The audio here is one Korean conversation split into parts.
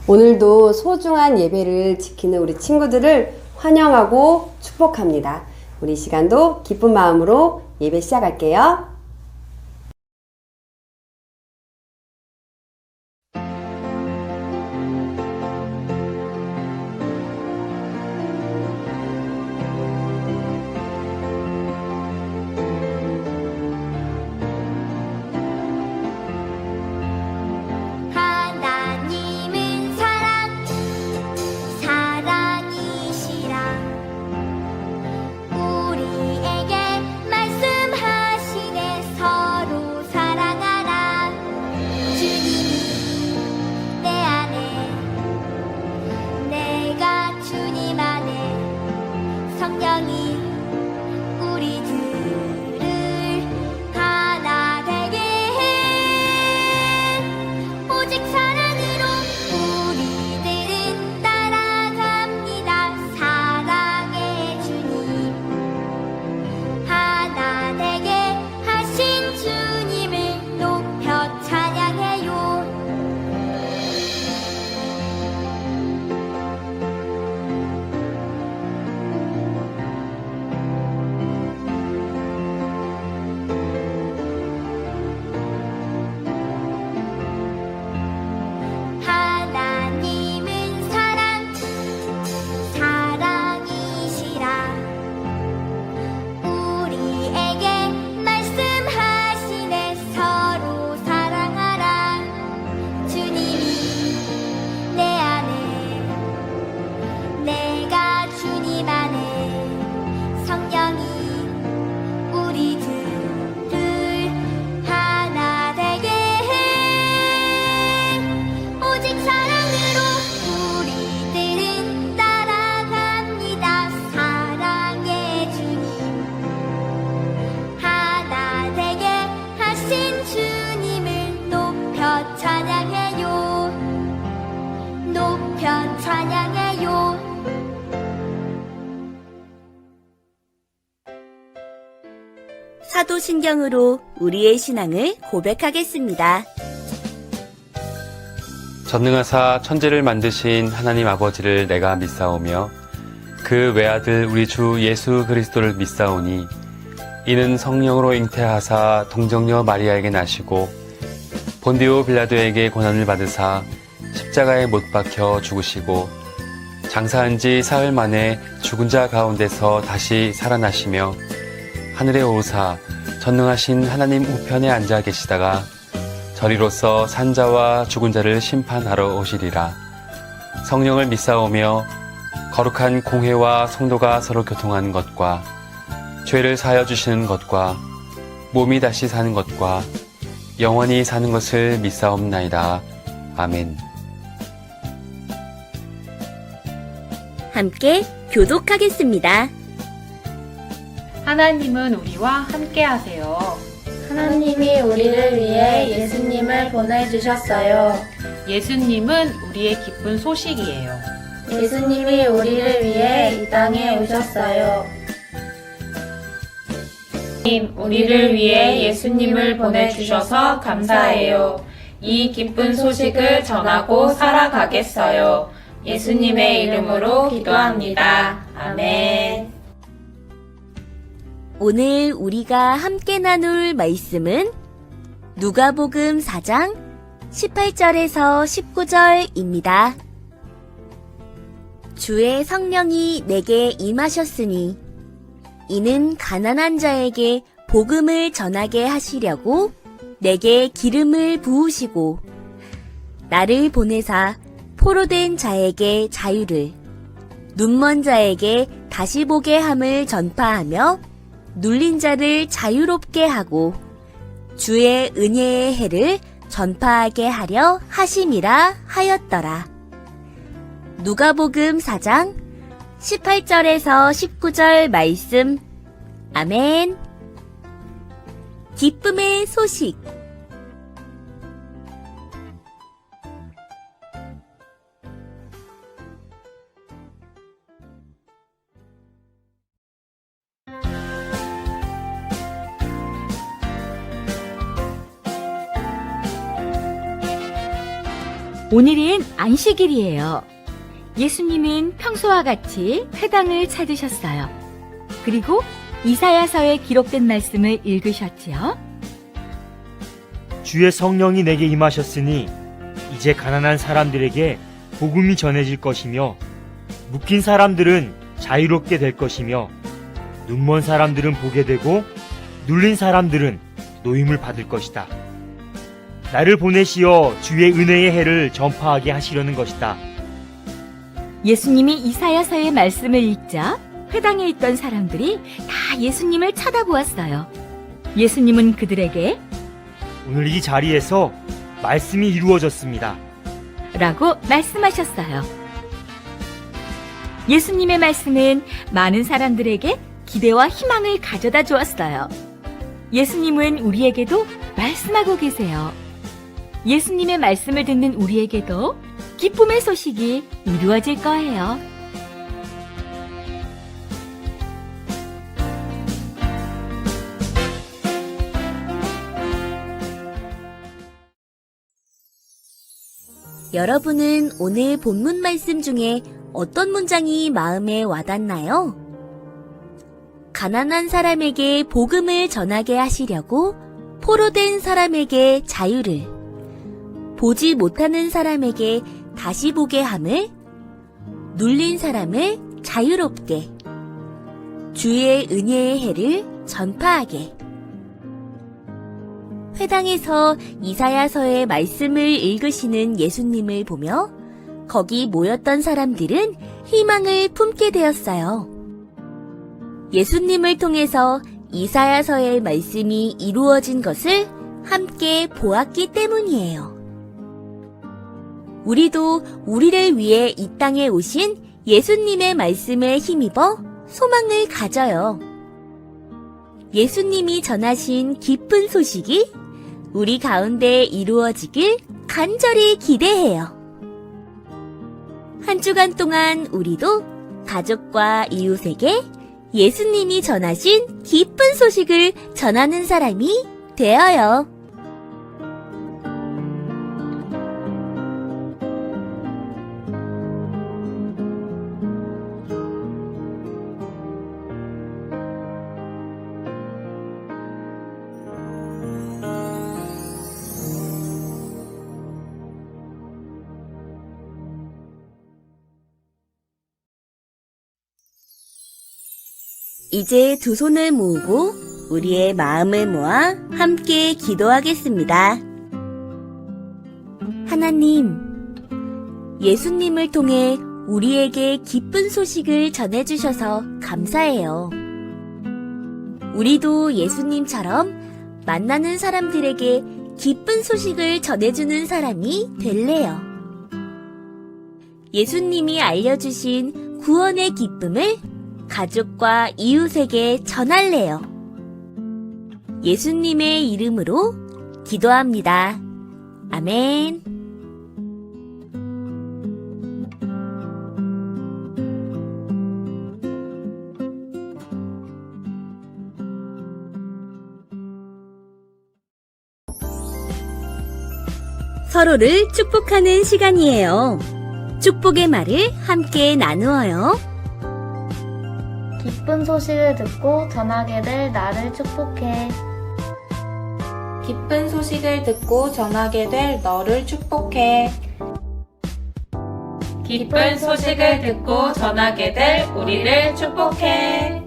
오늘도 소중한 예배를 지키는 우리 친구들을 환영하고 축복합니다. 우리 이 시간도 기쁜 마음으로 예배 시작할게요. 하나님은 사랑이시라. 우리에게 말씀하시네. 서로 사랑하라. 주님이 내 안에, 내가 주님 안에. 성령이 우리들을 하나 되게 해. 오직 사랑으로 우리들은 따라갑니다. 사랑의 주님, 하나 되게 하신 주님을 높여 찬양해요. 하나님은 사랑이시라. 우리에게 말씀하시네. 서로 사랑하라. 주님이 내 안에, 내가 주님 안에. 성령이 우리들을 하나 되게 해. 오직 사랑으로 우리들은 따라갑니다. 사랑의 주님, 하나 되게 하신 주님을 높여 찬양해요. 높여 찬양해요. 사도신경으로 우리의 신앙을 고백하겠습니다. 전능하사 천지를 만드신 하나님 아버지를 내가 믿사오며 그 외아들 우리 주 예수 그리스도를 믿사오니 이는 성령으로 잉태하사 동정녀 마리아에게 나시고 본디오 빌라도에게 고난을 받으사 십자가에 못 박혀 죽으시고 장사한 지 사흘 만에 죽은 자 가운데서 다시 살아나시며 하늘에 오르사 전능하신 하나님 우편에 앉아 계시다가 저리로서 산자와 죽은 자를 심판하러 오시리라. 성령을 믿사오며 거룩한 공회와 성도가 서로 교통하는 것과 죄를 사하여 주시는 것과 몸이 다시 사는 것과 영원히 사는 것을 믿사옵나이다. 아멘. 함께 교독하겠습니다. 하나님은 우리와 함께 하세요. 하나님이 우리를 위해 예수님을 보내주셨어요. 예수님은 우리의 기쁜 소식이에요. 예수님이 우리를 위해 이 땅에 오셨어요. 우리를 위해 예수님을 보내주셔서 감사해요. 이 기쁜 소식을 전하고 살아가겠어요. 예수님의 이름으로 기도합니다. 아멘. 오늘 우리가 함께 나눌 말씀은 누가복음 4장 18절에서 19절입니다. 주의 성령이 내게 임하셨으니 이는 가난한 자에게 복음을 전하게 하시려고 내게 기름을 부으시고 나를 보내사 포로된 자에게 자유를, 눈먼 자에게 다시 보게 함을 전파하며 눌린 자를 자유롭게 하고 주의 은혜의 해를 전파하게 하려 하심이라 하였더라. 누가복음 4장 18절에서 19절 말씀. 아멘. 기쁨의 소식. 오늘은 안식일이에요. 예수님은 평소와 같이 회당을 찾으셨어요. 그리고 이사야서에 기록된 말씀을 읽으셨지요. 주의 성령이 내게 임하셨으니 이제 가난한 사람들에게 복음이 전해질 것이며 묶인 사람들은 자유롭게 될 것이며 눈먼 사람들은 보게 되고 눌린 사람들은 노임을 받을 것이다. 나를 보내시어 주의 은혜의 해를 전파하게 하시려는 것이다. 예수님이 이사야서의 말씀을 읽자 회당에 있던 사람들이 다 예수님을 쳐다보았어요. 예수님은 그들에게 오늘 이 자리에서 말씀이 이루어졌습니다. 라고 말씀하셨어요. 예수님의 말씀은 많은 사람들에게 기대와 희망을 가져다 주었어요. 예수님은 우리에게도 말씀하고 계세요. 예수님의 말씀을 듣는 우리에게도 기쁨의 소식이 이루어질 거예요. 여러분은 오늘 본문 말씀 중에 어떤 문장이 마음에 와닿나요? 가난한 사람에게 복음을 전하게 하시려고 포로된 사람에게 자유를, 보지 못하는 사람에게 다시 보게 함을, 눌린 사람을 자유롭게, 주의 은혜의 해를 전파하게. 회당에서 이사야서의 말씀을 읽으시는 예수님을 보며 거기 모였던 사람들은 희망을 품게 되었어요. 예수님을 통해서 이사야서의 말씀이 이루어진 것을 함께 보았기 때문이에요. 우리도 우리를 위해 이 땅에 오신 예수님의 말씀에 힘입어 소망을 가져요. 예수님이 전하신 기쁜 소식이 우리 가운데 이루어지길 간절히 기대해요. 한 주간 동안 우리도 가족과 이웃에게 예수님이 전하신 기쁜 소식을 전하는 사람이 되어요. 이제 두 손을 모으고 우리의 마음을 모아 함께 기도하겠습니다. 하나님, 예수님을 통해 우리에게 기쁜 소식을 전해주셔서 감사해요. 우리도 예수님처럼 만나는 사람들에게 기쁜 소식을 전해주는 사람이 될래요. 예수님이 알려주신 구원의 기쁨을 가족과 이웃에게 전할래요. 예수님의 이름으로 기도합니다. 아멘. 서로를 축복하는 시간이에요. 축복의 말을 함께 나누어요. 기쁜 소식을 듣고 전하게 될 나를 축복해. 기쁜 소식을 듣고 전하게 될 너를 축복해. 기쁜 소식을 듣고 전하게 될 우리를 축복해.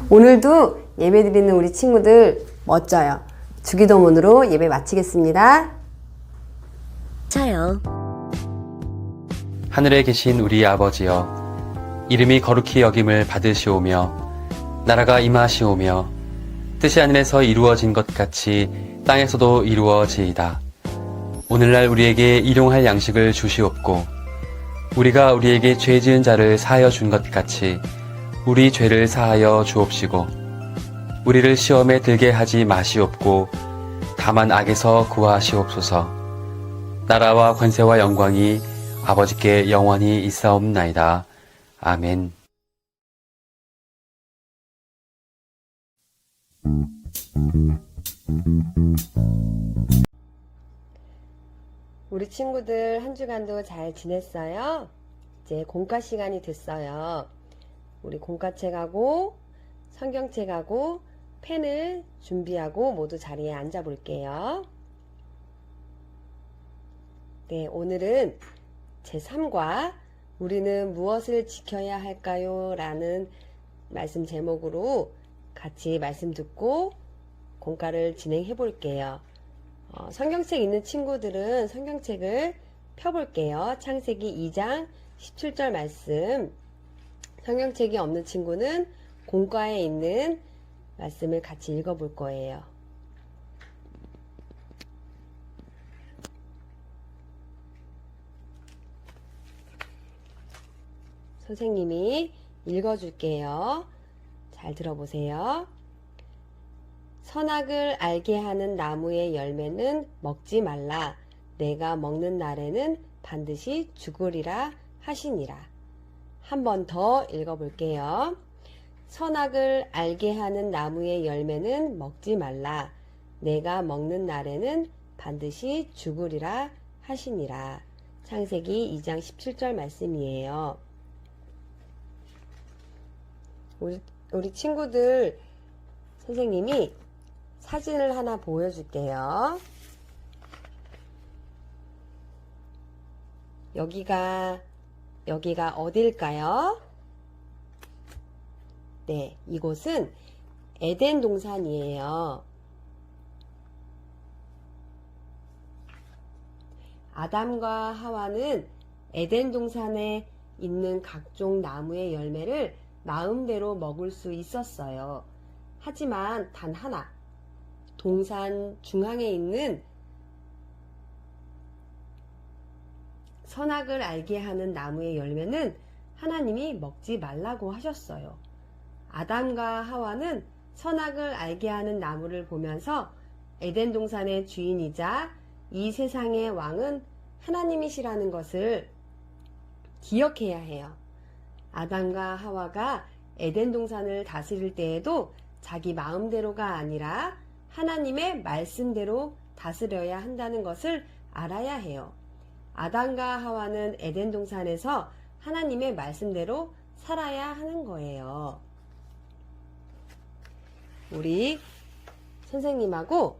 오늘도 예배 드리는 우리 친구들 멋져요. 주기도문으로 예배 마치겠습니다. 저요. 하늘에 계신 우리 아버지여, 이름이 거룩히 여김을 받으시오며 나라가 임하시오며 뜻이 하늘에서 이루어진 것 같이 땅에서도 이루어지이다. 오늘날 우리에게 일용할 양식을 주시옵고 우리가 우리에게 죄 지은 자를 사하여 준 것 같이 우리 죄를 사하여 주옵시고 우리를 시험에 들게 하지 마시옵고 다만 악에서 구하시옵소서. 나라와 권세와 영광이 아버지께 영원히 있사옵나이다. 아멘. 우리 친구들 한 주간도 잘 지냈어요? 이제 공과 시간이 됐어요. 우리 공과책하고 성경책하고 펜을 준비하고 모두 자리에 앉아 볼게요. 네, 오늘은 제3과 우리는 무엇을 지켜야 할까요? 라는 말씀 제목으로 같이 말씀 듣고 공과를 진행해 볼게요. 성경책 있는 친구들은 성경책을 펴볼게요. 창세기 2장 17절 말씀. 성경책이 없는 친구는 공과에 있는 말씀을 같이 읽어볼 거예요. 선생님이 읽어줄게요. 잘 들어보세요. 선악을 알게 하는 나무의 열매는 먹지 말라. 내가 먹는 날에는 반드시 죽으리라 하시니라. 한 번 더 읽어볼게요. 선악을 알게 하는 나무의 열매는 먹지 말라. 내가 먹는 날에는 반드시 죽으리라 하시니라. 창세기 2장 17절 말씀이에요. 우리 친구들 선생님이 사진을 하나 보여줄게요. 여기가 어딜까요? 네, 이곳은 에덴 동산이에요. 아담과 하와는 에덴 동산에 있는 각종 나무의 열매를 마음대로 먹을 수 있었어요. 하지만 단 하나, 동산 중앙에 있는 선악을 알게 하는 나무의 열매는 하나님이 먹지 말라고 하셨어요. 아담과 하와는 선악을 알게 하는 나무를 보면서 에덴 동산의 주인이자 이 세상의 왕은 하나님이시라는 것을 기억해야 해요. 아담과 하와가 에덴 동산을 다스릴 때에도 자기 마음대로가 아니라 하나님의 말씀대로 다스려야 한다는 것을 알아야 해요. 아담과 하와는 에덴 동산에서 하나님의 말씀대로 살아야 하는 거예요. 우리 선생님하고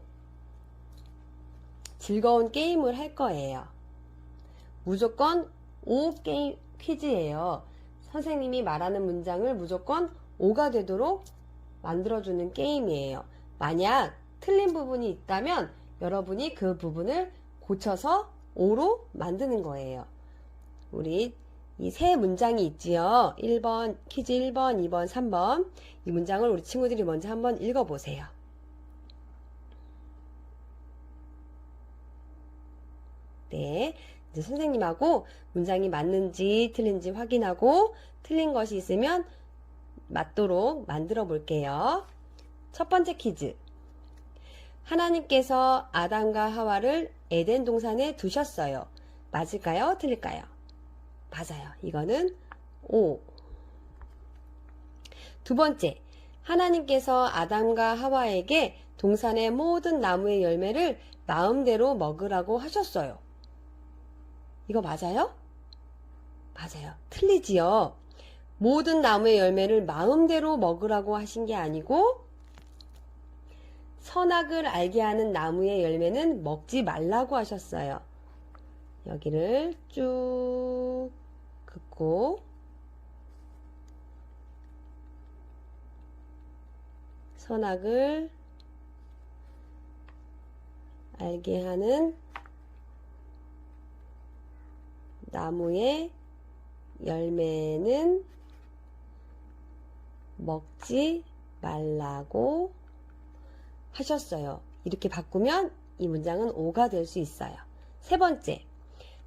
즐거운 게임을 할 거예요. 무조건 5게임 퀴즈예요. 선생님이 말하는 문장을 무조건 5가 되도록 만들어주는 게임이에요. 만약 틀린 부분이 있다면 여러분이 그 부분을 고쳐서 5로 만드는 거예요. 우리 이 세 문장이 있지요. 1번, 퀴즈 1번, 2번, 3번. 이 문장을 우리 친구들이 먼저 한번 읽어보세요. 네. 이제 선생님하고 문장이 맞는지 틀린지 확인하고 틀린 것이 있으면 맞도록 만들어 볼게요. 첫 번째 퀴즈. 하나님께서 아담과 하와를 에덴 동산에 두셨어요. 맞을까요? 틀릴까요? 맞아요. 이거는 O. 두 번째. 하나님께서 아담과 하와에게 동산의 모든 나무의 열매를 마음대로 먹으라고 하셨어요. 이거 맞아요? 맞아요. 틀리지요. 모든 나무의 열매를 마음대로 먹으라고 하신 게 아니고 선악을 알게 하는 나무의 열매는 먹지 말라고 하셨어요. 여기를 쭉 긋고 선악을 알게 하는 나무의 열매는 먹지 말라고 하셨어요. 이렇게 바꾸면 이 문장은 5가 될 수 있어요. 세 번째,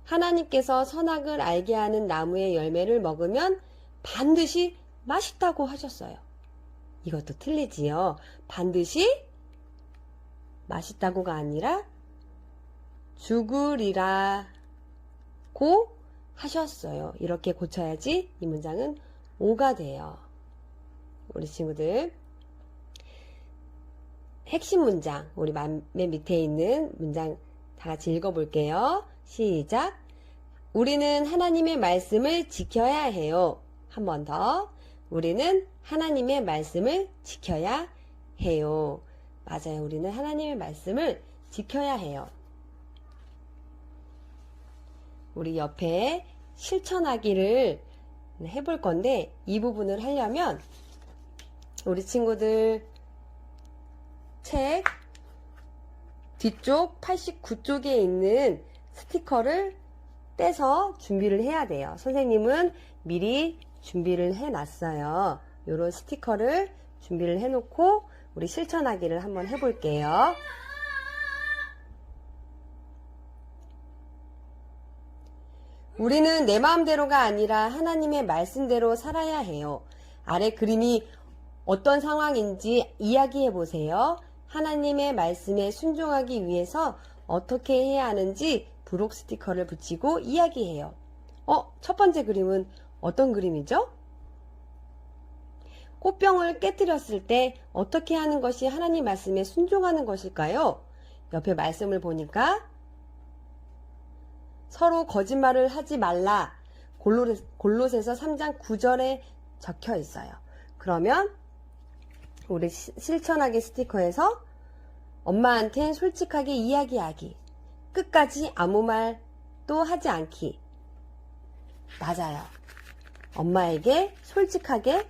하나님께서 선악을 알게 하는 나무의 열매를 먹으면 반드시 맛있다고 하셨어요. 이것도 틀리지요. 반드시 맛있다고가 아니라 죽으리라고 하셨어요. 이렇게 고쳐야지 이 문장은 5가 돼요. 우리 친구들, 핵심 문장, 우리 맨 밑에 있는 문장 다 같이 읽어볼게요. 시작. 우리는 하나님의 말씀을 지켜야 해요. 한 번 더. 우리는 하나님의 말씀을 지켜야 해요. 맞아요. 우리는 하나님의 말씀을 지켜야 해요. 우리 옆에 실천하기를 해볼 건데, 이 부분을 하려면 우리 친구들 책 뒤쪽 89쪽에 있는 스티커를 떼서 준비를 해야 돼요. 선생님은 미리 준비를 해놨어요. 이런 스티커를 준비를 해놓고 우리 실천하기를 한번 해볼게요. 우리는 내 마음대로가 아니라 하나님의 말씀대로 살아야 해요. 아래 그림이 어떤 상황인지 이야기해 보세요. 하나님의 말씀에 순종하기 위해서 어떻게 해야 하는지 부록 스티커를 붙이고 이야기해요. 첫 번째 그림은 어떤 그림이죠? 꽃병을 깨뜨렸을 때 어떻게 하는 것이 하나님 말씀에 순종하는 것일까요? 옆에 말씀을 보니까 서로 거짓말을 하지 말라. 골로새서 3장 9절에 적혀 있어요. 그러면 우리 실천하기 스티커에서 엄마한테 솔직하게 이야기하기. 끝까지 아무 말도 하지 않기. 맞아요. 엄마에게 솔직하게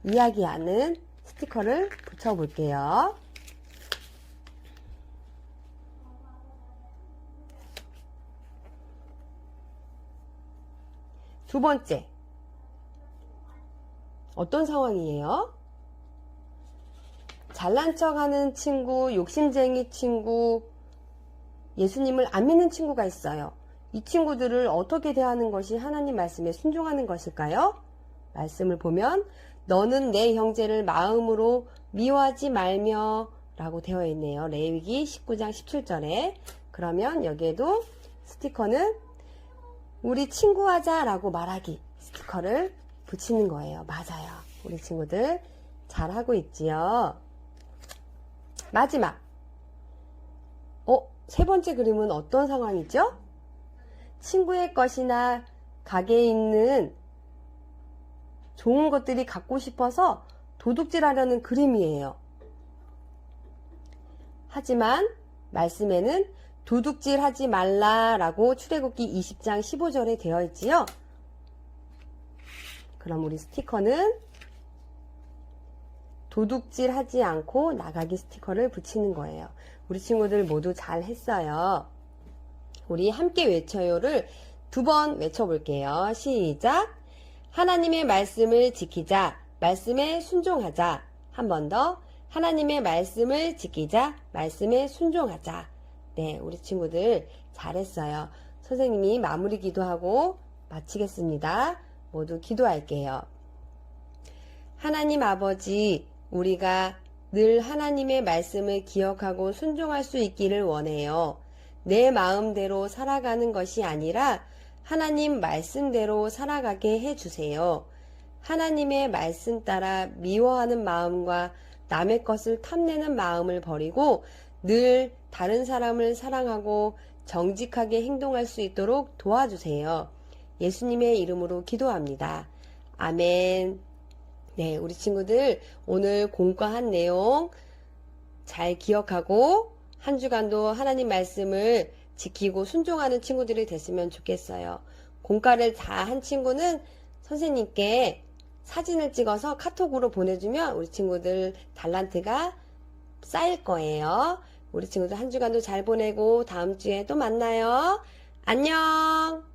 이야기하는 스티커를 붙여볼게요. 두 번째. 어떤 상황이에요? 잘난 척하는 친구, 욕심쟁이 친구, 예수님을 안 믿는 친구가 있어요. 이 친구들을 어떻게 대하는 것이 하나님 말씀에 순종하는 것일까요? 말씀을 보면 너는 내 형제를 마음으로 미워하지 말며 라고 되어 있네요. 레위기 19장 17절에. 그러면 여기에도 스티커는 우리 친구하자 라고 말하기 스티커를 붙이는 거예요. 맞아요. 우리 친구들 잘하고 있지요. 마지막. 세 번째 그림은 어떤 상황이죠? 친구의 것이나 가게에 있는 좋은 것들이 갖고 싶어서 도둑질하려는 그림이에요. 하지만 말씀에는 도둑질하지 말라라고 출애굽기 20장 15절에 되어 있지요. 그럼 우리 스티커는 도둑질하지 않고 나가기 스티커를 붙이는 거예요. 우리 친구들 모두 잘 했어요. 우리 함께 외쳐요를 2번 외쳐볼게요. 시작. 하나님의 말씀을 지키자. 말씀에 순종하자. 한 번 더. 하나님의 말씀을 지키자. 말씀에 순종하자. 네, 우리 친구들 잘했어요. 선생님이 마무리 기도하고 마치겠습니다. 모두 기도할게요. 하나님 아버지, 우리가 늘 하나님의 말씀을 기억하고 순종할 수 있기를 원해요. 내 마음대로 살아가는 것이 아니라 하나님 말씀대로 살아가게 해주세요. 하나님의 말씀 따라 미워하는 마음과 남의 것을 탐내는 마음을 버리고 늘 다른 사람을 사랑하고 정직하게 행동할 수 있도록 도와주세요. 예수님의 이름으로 기도합니다. 아멘. 네, 우리 친구들 오늘 공과한 내용 잘 기억하고 한 주간도 하나님 말씀을 지키고 순종하는 친구들이 됐으면 좋겠어요. 공과를 다 한 친구는 선생님께 사진을 찍어서 카톡으로 보내주면 우리 친구들 달란트가 쌓일 거예요. 우리 친구들 한 주간도 잘 보내고 다음 주에 또 만나요. 안녕.